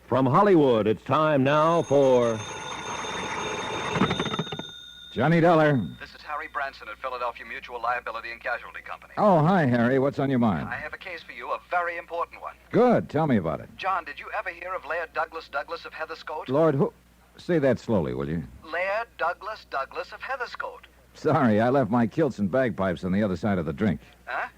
From Hollywood, it's time now for Johnny Dollar. This is Harry Branson at Philadelphia Mutual Liability and Casualty Company. Oh, hi, Harry. What's on your mind? I have a case for you, a very important one. Good. Tell me about it. John, did you ever hear of Laird Douglas of Heatherscote? Lord, who... Say that slowly, will you? Laird Douglas of Heatherscote. Sorry, I left my kilts and bagpipes on the other side of the drink. Huh?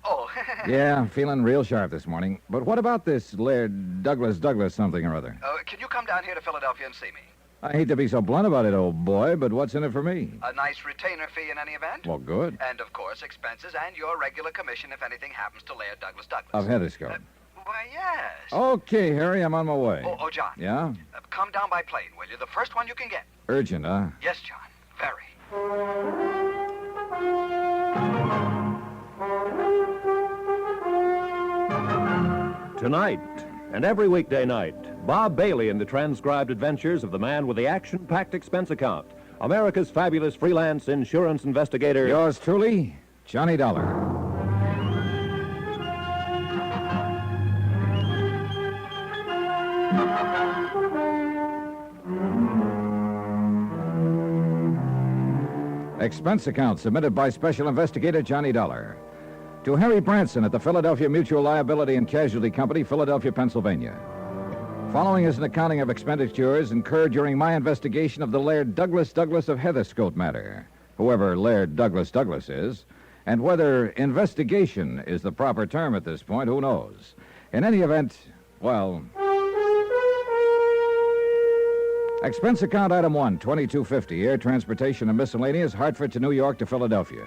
Oh. Yeah, feeling real sharp this morning. But what about this Laird Douglas something or other? Can you come down here to Philadelphia and see me? I hate to be so blunt about it, old boy, but what's in it for me? A nice retainer fee in any event. Well, good. And, of course, expenses and your regular commission if anything happens to Laird Douglas. Of Heatherscote. Why, yes. Okay, Harry, I'm on my way. Oh, John. Yeah? Come down by plane, will you? The first one you can get. Urgent, huh? Yes, John. Very. Tonight and every weekday night, Bob Bailey in the transcribed adventures of the man with the action-packed expense account, America's fabulous freelance insurance investigator. Yours truly, Johnny Dollar. Expense account submitted by Special Investigator Johnny Dollar to Harry Branson at the Philadelphia Mutual Liability and Casualty Company, Philadelphia, Pennsylvania. Following is an accounting of expenditures incurred during my investigation of the Laird Douglas of Heatherscote matter, whoever Laird Douglas is, and whether investigation is the proper term at this point, who knows. In any event, well... Expense account item 1, $22.50, air transportation and miscellaneous, Hartford to New York to Philadelphia.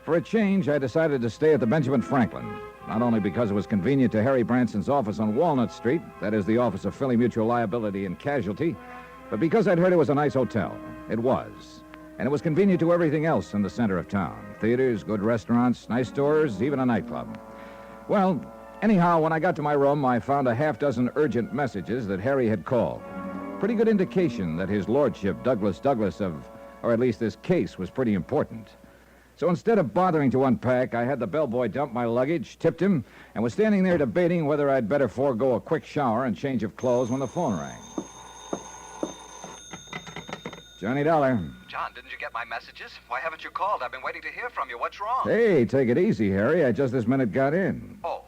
For a change, I decided to stay at the Benjamin Franklin, not only because it was convenient to Harry Branson's office on Walnut Street, that is the office of Philly Mutual Liability and Casualty, but because I'd heard it was a nice hotel. It was. And it was convenient to everything else in the center of town. Theaters, good restaurants, nice stores, even a nightclub. Well, anyhow, when I got to my room, I found a half-dozen urgent messages that Harry had called. Pretty good indication that his lordship, Douglas or at least this case, was pretty important. So instead of bothering to unpack, I had the bellboy dump my luggage, tipped him, and was standing there debating whether I'd better forego a quick shower and change of clothes when the phone rang. Johnny Dollar. John, didn't you get my messages? Why haven't you called? I've been waiting to hear from you. What's wrong? Hey, take it easy, Harry. I just this minute got in. Oh.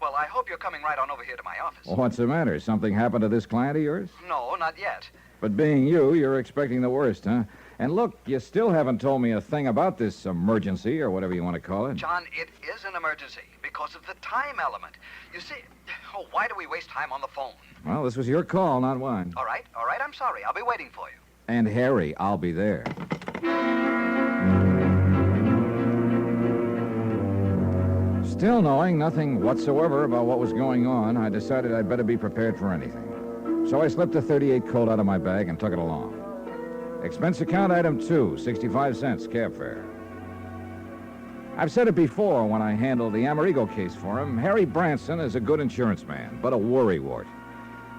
Well, I hope you're coming right on over here to my office. Well, what's the matter? Something happened to this client of yours? No, not yet. But being you're expecting the worst, huh? And look, you still haven't told me a thing about this emergency, or whatever you want to call it. John, it is an emergency because of the time element. You see, why do we waste time on the phone? Well, this was your call, not mine. All right, I'm sorry. I'll be waiting for you. And Harry, I'll be there. Still knowing nothing whatsoever about what was going on, I decided I'd better be prepared for anything. So I slipped a .38 Colt out of my bag and took it along. Expense account item 2, 65 cents, cab fare. I've said it before when I handled the Amerigo case for him. Harry Branson is a good insurance man, but a worrywart.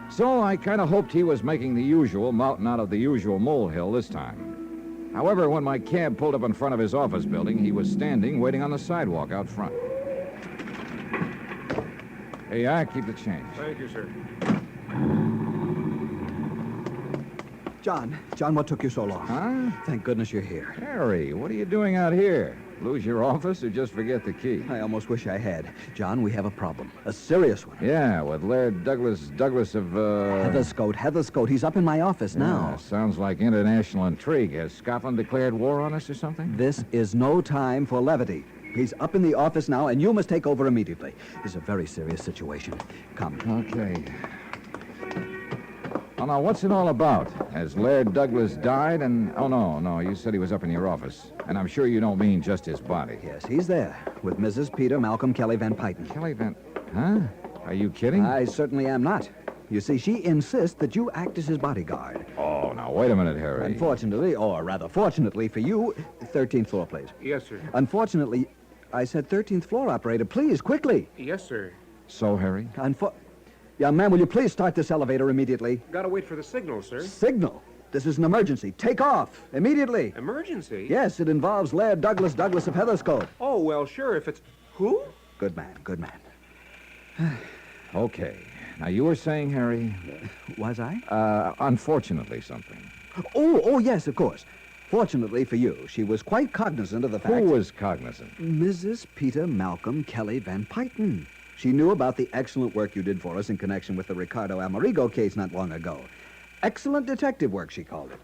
So I kind of hoped he was making the usual mountain out of the usual molehill this time. However, when my cab pulled up in front of his office building, he was standing, waiting on the sidewalk out front. Hey, I keep the change. Thank you, sir. John, what took you so long? Huh? Thank goodness you're here. Harry, what are you doing out here? Lose your office or just forget the key? I almost wish I had. John, we have a problem. A serious one. Yeah, with Laird Douglas of, Heatherscote. He's up in my office now. Yeah, sounds like international intrigue. Has Scotland declared war on us or something? This is no time for levity. He's up in the office now, and you must take over immediately. It's a very serious situation. Come. Okay. Oh, now, what's it all about? Has Laird Douglas died and... Oh, no, you said he was up in your office. And I'm sure you don't mean just his body. Yes, he's there, with Mrs. Peter Malcolm Kelly Van Pyten. Kelly Van... Huh? Are you kidding? I certainly am not. You see, she insists that you act as his bodyguard. Oh, now, wait a minute, Harry. Unfortunately, or rather fortunately for you, 13th floor, please. Yes, sir. Unfortunately, I said 13th floor, operator. Please, quickly. Yes, sir. So, Harry? Young man, will you please start this elevator immediately? Gotta wait for the signal, sir. Signal? This is an emergency. Take off. Immediately. Emergency? Yes, it involves Laird Douglas of Heatherscote. Oh, well, sure, if it's... Who? Good man. Okay. Now, you were saying, Harry, Was I? unfortunately something. Oh, yes, of course. Fortunately for you, she was quite cognizant of the fact... Who was cognizant? Mrs. Peter Malcolm Kelly Van Pyton. She knew about the excellent work you did for us in connection with the Ricardo Amerigo case not long ago. Excellent detective work, she called it.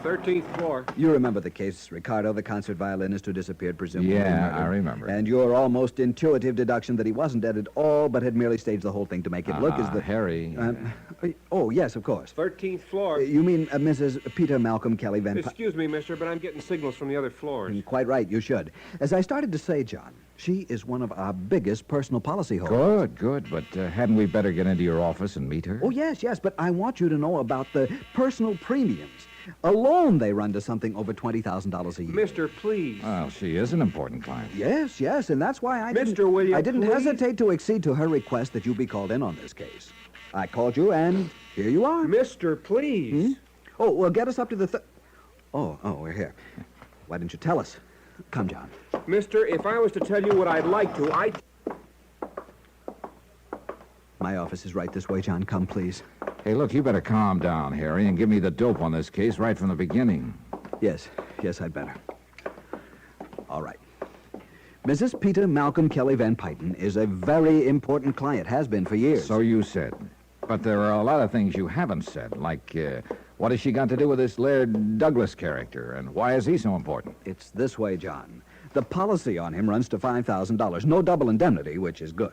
13th floor. You remember the case, Ricardo, the concert violinist who disappeared, presumably Yeah, murdered. I remember. And your almost intuitive deduction that he wasn't dead at all, but had merely staged the whole thing to make it look as the... Harry. Oh, yes, of course. 13th floor. You mean Mrs. Peter Malcolm Kelly Van Pyton? Excuse me, mister, but I'm getting signals from the other floors. Quite right, you should. As I started to say, John, she is one of our biggest personal policy holders. Good. But hadn't we better get into your office and meet her? Oh, yes, but I want you to know about the personal premiums. Alone, they run to something over $20,000 a year. Mister, please. Well, she is an important client. Yes, and that's why I Mister, will you I didn't please? hesitate to accede to her request that you be called in on this case. I called you, and here you are. Mister, please. Oh, well, get us up to the... Oh, we're here. Why didn't you tell us? Come, John. Mister, if I was to tell you what I'd like to, My office is right this way, John. Come, please. Hey, look, you better calm down, Harry, and give me the dope on this case right from the beginning. Yes, I'd better. All right. Mrs. Peter Malcolm Kelly Van Pyton is a very important client, has been for years. So you said. But there are a lot of things you haven't said, like what has she got to do with this Laird Douglas character, and why is he so important? It's this way, John. The policy on him runs to $5,000. No double indemnity, which is good.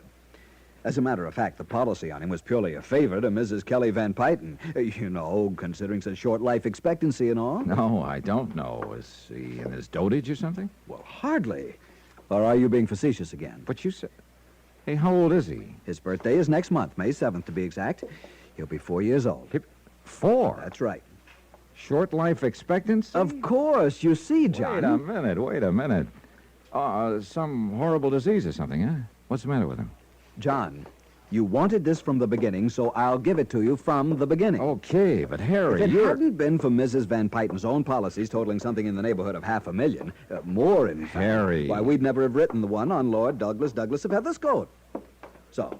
As a matter of fact, the policy on him was purely a favor to Mrs. Kelly Van Pyton. You know, considering such short life expectancy and all. No, I don't know. Is he in his dotage or something? Well, hardly. Or are you being facetious again? But you said... Hey, how old is he? His birthday is next month, May 7th to be exact. He'll be 4 years old. 4? That's right. Short life expectancy? Of course, you see, John. Wait a minute. Some horrible disease or something, huh? What's the matter with him? John, you wanted this from the beginning, so I'll give it to you from the beginning. Okay, but Harry, If it hadn't been for Mrs. Van Pyton's own policies totaling something in the neighborhood of $500,000, more in fact, Harry. why, we'd never have written the one on Lord Douglas of Heatherscote. So,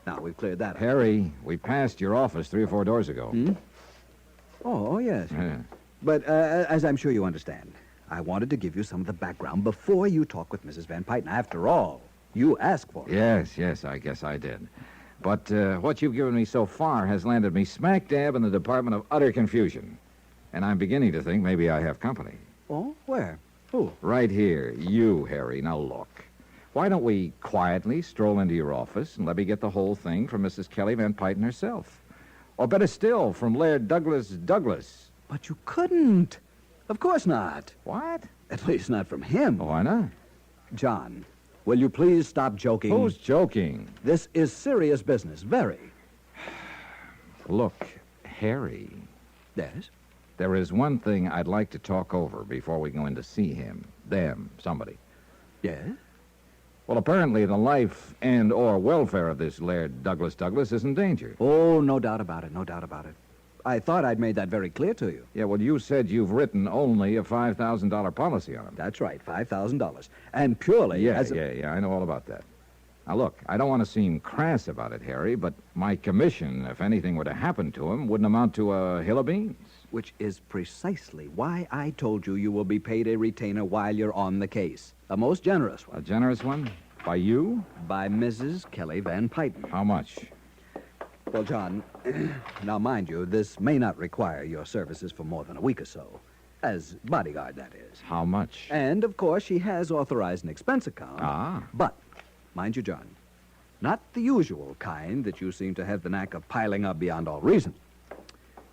now we've cleared that up. Harry, we passed your office 3 or 4 doors ago. Oh, yes. Yeah. But as I'm sure you understand, I wanted to give you some of the background before you talk with Mrs. Van Pyton. After all, you asked for it. Yes, I guess I did. But what you've given me so far has landed me smack dab in the department of utter confusion. And I'm beginning to think maybe I have company. Oh, where? Who? Right here. You, Harry. Now look. Why don't we quietly stroll into your office and let me get the whole thing from Mrs. Kelly Van Pyton herself? Or better still, from Laird Douglas. But you couldn't. Of course not. What? At least not from him. Why not? John, will you please stop joking? Who's joking? This is serious business, very. Look, Harry, Yes? there is one thing I'd like to talk over before we go in to see him. Them, somebody. Yes? Well, apparently the life and or welfare of this Laird Douglas is in danger. Oh, no doubt about it, no doubt about it. I thought I'd made that very clear to you. Yeah, well, you said you've written only a $5,000 policy on him. That's right, $5,000. And purely Yeah, as I know all about that. Now, look, I don't want to seem crass about it, Harry, but my commission, if anything were to happen to him, wouldn't amount to a hill of beans. Which is precisely why I told you will be paid a retainer while you're on the case. A most generous A one. generous one? By you? By Mrs. Kelly Van Pyton. How much? Well, John, now mind you, this may not require your services for more than a week or so. As bodyguard, that is. How much? And, of course, she has authorized an expense account. Ah. But, mind you, John, not the usual kind that you seem to have the knack of piling up beyond all reason.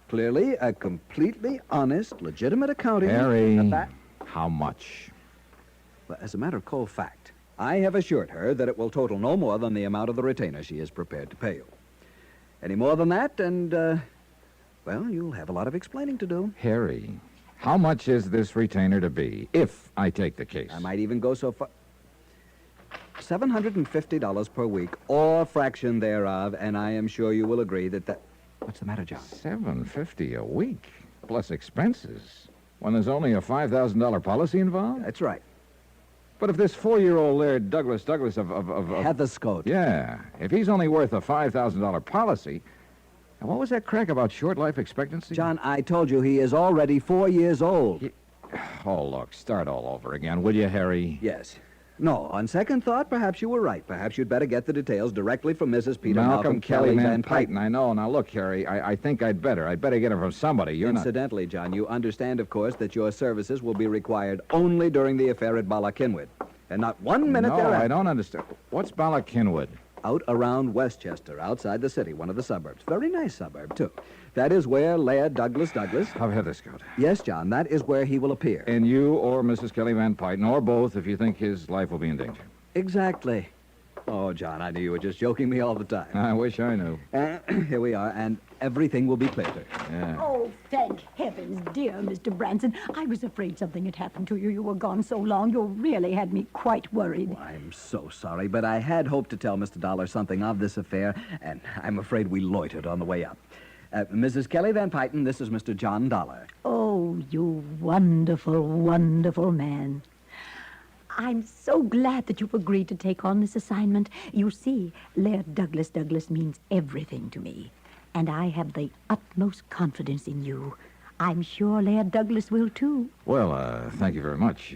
Clearly, a completely honest, legitimate accounting... Harry, of that. how much? Well, as a matter of cold fact, I have assured her that it will total no more than the amount of the retainer she is prepared to pay you. Any more than that, and, well, you'll have a lot of explaining to do. Harry, how much is this retainer to be, if I take the case? I might even go so far... $750 per week, or fraction thereof, and I am sure you will agree that... What's the matter, John? $750 a week, plus expenses, when there's only a $5,000 policy involved? That's right. But if this 4-year-old Laird Douglas of... Heatherscote. Yeah. If he's only worth a $5,000 policy... And what was that crack about short life expectancy? John, I told you he is already 4 years old. Oh, look, start all over again, will you, Harry? Yes. No, on second thought, perhaps you were right. Perhaps you'd better get the details directly from Mrs. Peter Malcolm Kelly Van Pyton. Pyton. I know. Now, look, Harry, I think I'd better get them from somebody. You're Incidentally, John, you understand, of course, that your services will be required only during the affair at Balakinwood. And not 1 minute thereafter. No, I don't understand. What's Balakinwood? Out around Westchester, outside the city, one of the suburbs. Very nice suburb, too. That is where Laird Douglas... Of Heatherscote. Yes, John, that is where he will appear. And you or Mrs. Kelly Van Pyton, or both, if you think his life will be in danger. Exactly. Oh, John, I knew you were just joking me all the time. I wish I knew. Here we are, and everything will be clearer. Yeah. Oh, thank heavens, dear Mr. Branson. I was afraid something had happened to you. You were gone so long, you really had me quite worried. I'm so sorry, but I had hoped to tell Mr. Dollar something of this affair, and I'm afraid we loitered on the way up. Mrs. Kelly Van Pyton, this is Mr. John Dollar. Oh, you wonderful, wonderful man. I'm so glad that you've agreed to take on this assignment. You see, Laird Douglas means everything to me. And I have the utmost confidence in you. I'm sure Laird Douglas will, too. Well, thank you very much.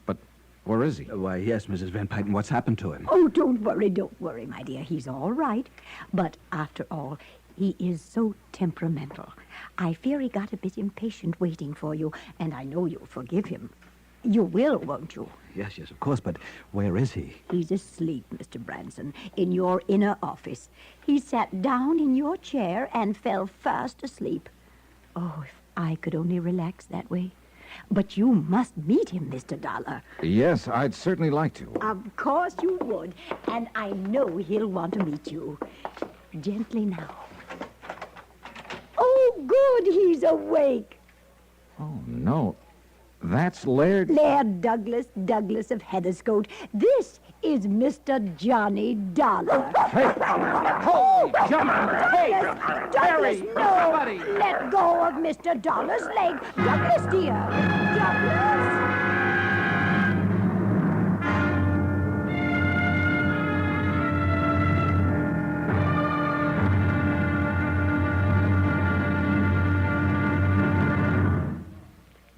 But where is he? Why, yes, Mrs. Van Pyton, what's happened to him? Oh, don't worry, my dear. He's all right. But after all, he is so temperamental. I fear he got a bit impatient waiting for you, and I know you'll forgive him. You will, won't you? Yes, of course, but where is he? He's asleep, Mr. Branson, in your inner office. He sat down in your chair and fell fast asleep. Oh, if I could only relax that way. But you must meet him, Mr. Dollar. Yes, I'd certainly like to. Of course you would, and I know he'll want to meet you. Gently now. Oh, good, he's awake. Oh, no. That's Laird... Laird Douglas of Heatherscote. This is Mr. Johnny Dollar. Hey! Holy John! Hey! Douglas, no! Let go of Mr. Dollar's leg. Douglas, dear. Douglas!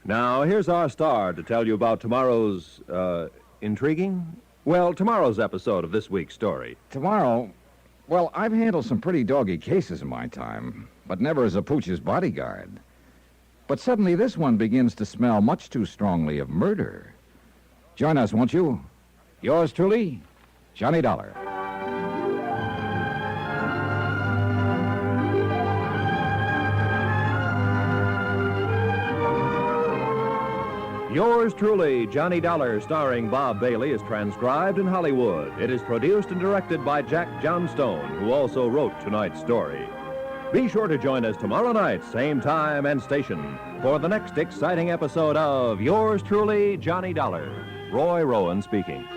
Now, here's our star to tell you about tomorrow's, intriguing? Well, tomorrow's episode of this week's story. Tomorrow... Well, I've handled some pretty doggy cases in my time, but never as a pooch's bodyguard. But suddenly this one begins to smell much too strongly of murder. Join us, won't you? Yours truly, Johnny Dollar. Yours truly, Johnny Dollar, starring Bob Bailey, is transcribed in Hollywood. It is produced and directed by Jack Johnstone, who also wrote tonight's story. Be sure to join us tomorrow night, same time and station, for the next exciting episode of Yours truly, Johnny Dollar. Roy Rowan speaking.